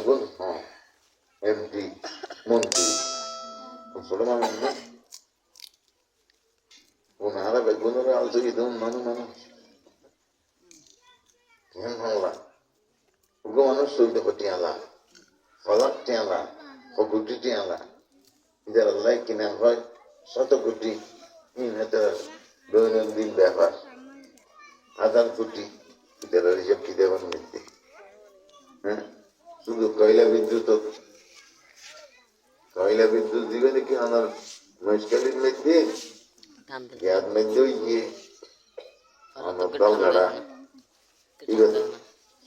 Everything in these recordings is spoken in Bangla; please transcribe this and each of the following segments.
বেগুন হ্যাঁ এমপি মন্ত্রী ছোট মানুষ না ওনারা বেগুনের আলতো ইদম মানুষ মানুষ কেন ভাঙলা ওগো মানুষ চলতে হটিয়ালা ফলাক টিয়ালা ও গুটি টিয়ালা ইদার আল্লাহ কিনা হয় শত কোটি দৈনন্দিন ব্যাপার 1000 কোটি ইদার রিজার্ভ কি দেবেন মধ্যে হ্যাঁ শুধু কয়লা বিদ্যুৎ দিবে নাকি আমার মহেশখালীর মধ্যে ইয়ার মধ্যে গিয়ে আমার দলগাড়া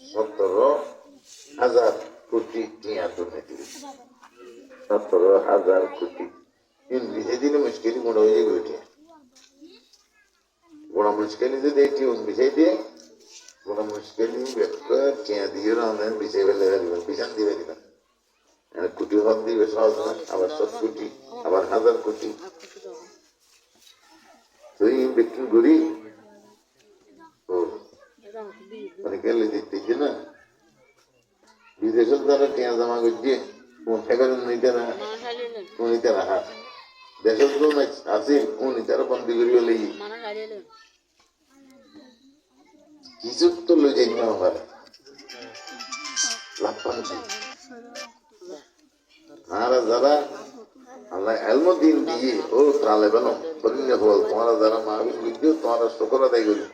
17,000 কোটি টিয়া দুর্নীতি 17,000 কোটি বিজেদিনে মুশকিল মোড় হয়ে যাবে ওইটা বড় মুশকিল যদি একটি বিজয় দিয়ে বড় মুশকিল টিয়া দিয়ে রান্নার বিজয় ফেলে দিবেন বিধান দিবে দিবেন কোটি হক দিবে সহজ না আবার 100 কোটি আবার 1000 কোটি তুই বিক্রি করি মানে গেলে দিতে না বিদেশের দ্বারা টিয়া জমা করছে নিতে না হাত দেশের জন্য আছে উনি তারা বন্দি করিও লেগে কিছু তো লই যাই না পারে লাভ পাচ্ছি আর যারা আল্লাহ এলমদিন দিয়ে ও তাহলে বেন বলিলে হল তোমারা যারা মাহবিল বুঝছো তোমারা শকর আদায় করি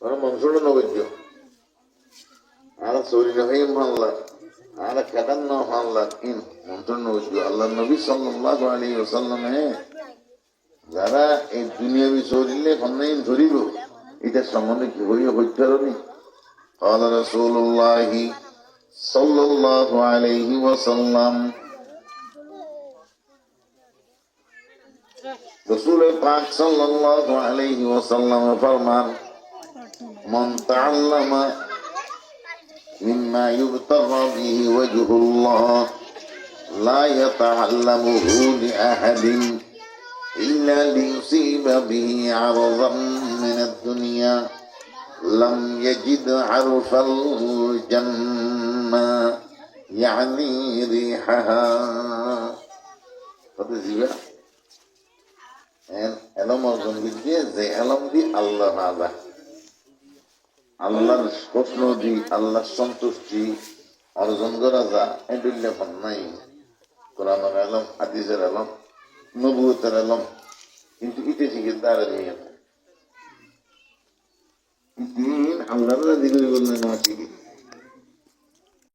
তোমরা মনসুর নবজ্য আর চৌরি নহে মানলা আর কেদার ন মানলা ইন মন্ত্র নবজ্য আল্লাহ নবী সাল্লাল্লাহু আলাইহি ওয়াসাল্লামে যারা এই দুনিয়াবি চৌরিলে ফন্নাইন ধরিব এটার সম্বন্ধে কি হইয়া হইতারনি قال رسول الله صلى الله عليه وسلم رسول پاک صلی اللہ علیہ وسلم فرمان من تعلم مما يبتغى به وجه الله لا يتعلمه لأحد إلا ليصيب به عرضا من الدنيا لم يجد عرف الجنة يعني ريحها فتزيبا এলম অর্জন করছে যে এলম দি আল্লাহ নাদা আল্লাহর স্বপ্ন দি আল্লাহর সন্তুষ্টি অর্জন করা যা এডুল্লে ফল নাই কোরআনের এলম হাদিসের এলম নবুয়তের এলম কিন্তু ইতে শিখে দাঁড়ে নিয়ে দিন আল্লাহর রাজি করে বললেন না শিখি